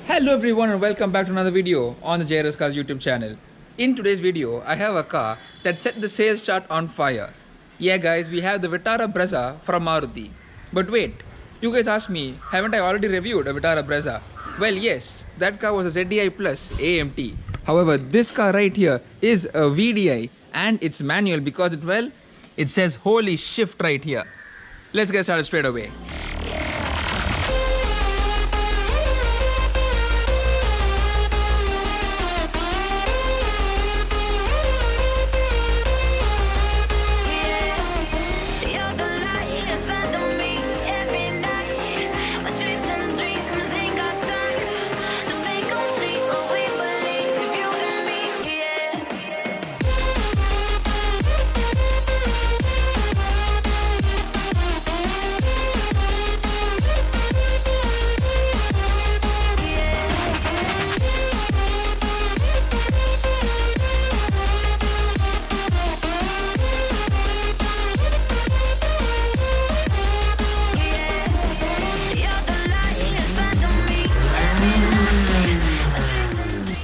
Hello everyone and welcome back to another video on the JRS Cars YouTube channel. In today's video, I have a car that set the sales chart on fire. Yeah guys, we have the Vitara Brezza from Maruti. But wait, you guys asked me, haven't I already reviewed a Vitara Brezza? Well yes, that car was a ZDI Plus AMT. However, this car right here is a VDI and it's manual because it says holy shift right here. Let's get started straight away.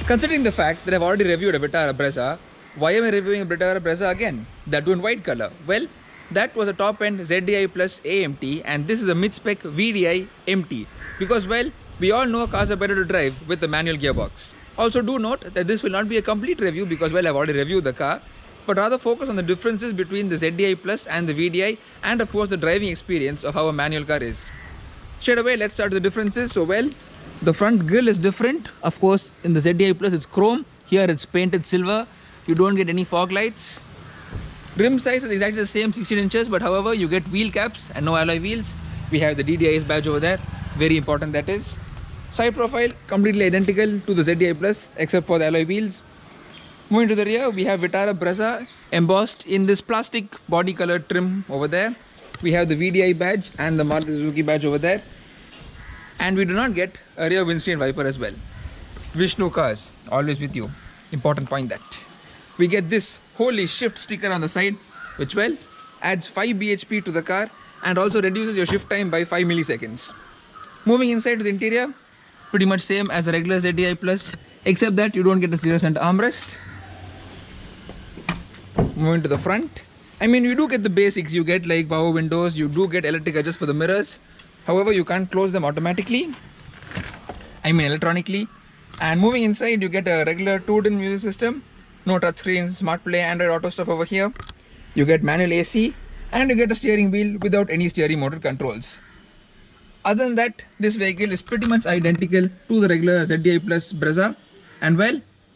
Considering the fact that I've already reviewed a Vitara Brezza, why am I reviewing a Vitara Brezza again? That too in white color. Well, that was a top-end ZDI Plus AMT and this is a mid-spec VDI MT. Because we all know cars are better to drive with the manual gearbox. Also do note that this will not be a complete review because I've already reviewed the car, but rather focus on the differences between the ZDI Plus and the VDI and of course the driving experience of how a manual car is. Straight away, let's start with the differences. The front grille is different. Of course, in the ZDI Plus it's chrome. Here it's painted silver. You don't get any fog lights. Rim size is exactly the same, 16 inches, but however you get wheel caps and no alloy wheels. We have the DDIS badge over there. Very important that is. Side profile completely identical to the ZDI Plus except for the alloy wheels. Moving to the rear, we have Vitara Brezza embossed in this plastic body color trim over there. We have the VDI badge and the Maruti Suzuki badge over there. And we do not get a rear windscreen wiper as well. Vishnu Cars, always with you. Important point that. We get this holy shift sticker on the side, which adds 5 bhp to the car and also reduces your shift time by 5 milliseconds. Moving inside to the interior, pretty much same as a regular ZDI Plus, except that you don't get a steering center armrest. Moving to the front, you do get the basics. You get like power windows, you do get electric adjust for the mirrors. However, you can't close them automatically, electronically. And moving inside, you get a regular 2-din music system, no touchscreen, smart play, Android Auto stuff over here. You get manual AC and you get a steering wheel without any steering motor controls. Other than that, this vehicle is pretty much identical to the regular ZDI Plus Brezza. And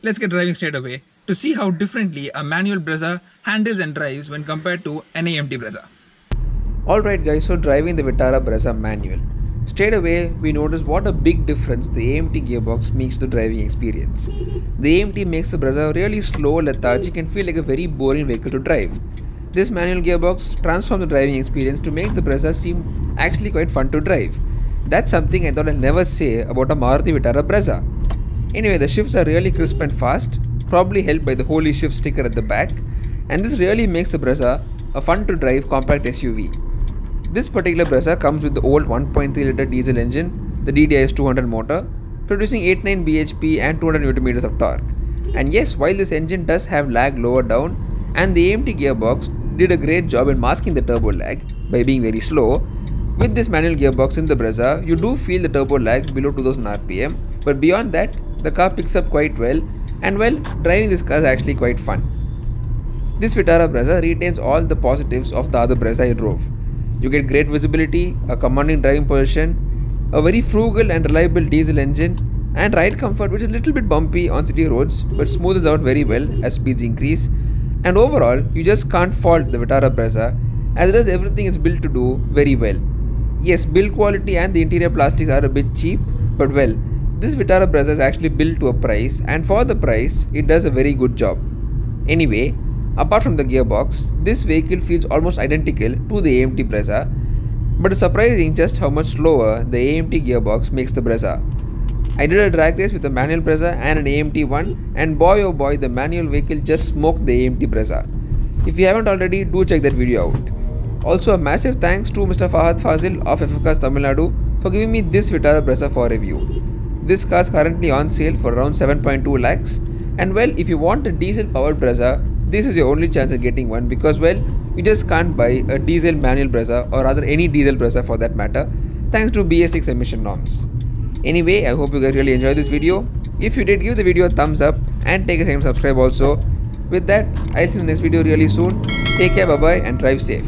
let's get driving straight away to see how differently a manual Brezza handles and drives when compared to an AMT Brezza. Alright guys, so driving the Vitara Brezza manual. Straight away, we notice what a big difference the AMT gearbox makes to the driving experience. The AMT makes the Brezza really slow, lethargic and feel like a very boring vehicle to drive. This manual gearbox transforms the driving experience to make the Brezza seem actually quite fun to drive. That's something I thought I'd never say about a Maruti Vitara Brezza. Anyway, the shifts are really crisp and fast, probably helped by the holy shift sticker at the back, and this really makes the Brezza a fun to drive compact SUV. This particular Brezza comes with the old 1.3 liter diesel engine, the DDIS 200 motor, producing 89 bhp and 200 Nm of torque. And yes, while this engine does have lag lower down, and the AMT gearbox did a great job in masking the turbo lag by being very slow, with this manual gearbox in the Brezza, you do feel the turbo lag below 2000 rpm, but beyond that, the car picks up quite well, and driving this car is actually quite fun. This Vitara Brezza retains all the positives of the other Brezza I drove. You get great visibility, a commanding driving position, a very frugal and reliable diesel engine, and ride comfort which is a little bit bumpy on city roads but smoothes out very well as speeds increase. And overall, you just can't fault the Vitara Brezza as it does everything it's built to do very well. Yes, build quality and the interior plastics are a bit cheap, but this Vitara Brezza is actually built to a price, and for the price, it does a very good job. Anyway, apart from the gearbox, this vehicle feels almost identical to the AMT Brezza, but it's surprising just how much slower the AMT gearbox makes the Brezza. I did a drag race with a manual Brezza and an AMT one, and boy oh boy, the manual vehicle just smoked the AMT Brezza. If you haven't already, do check that video out. Also a massive thanks to Mr. Fahad Fazil of FF Cars Tamil Nadu for giving me this Vitara Brezza for review. This car is currently on sale for around 7.2 lakhs. And well, if you want a diesel powered Brezza, this is your only chance of getting one, because well, you just can't buy a diesel manual Brezza, or rather any diesel Brezza for that matter, thanks to BS6 emission norms. Anyway, I hope you guys really enjoyed this video. If you did, give the video a thumbs up and take a second to subscribe also. With that, I'll see you in the next video really soon. Take care, bye bye, and drive safe.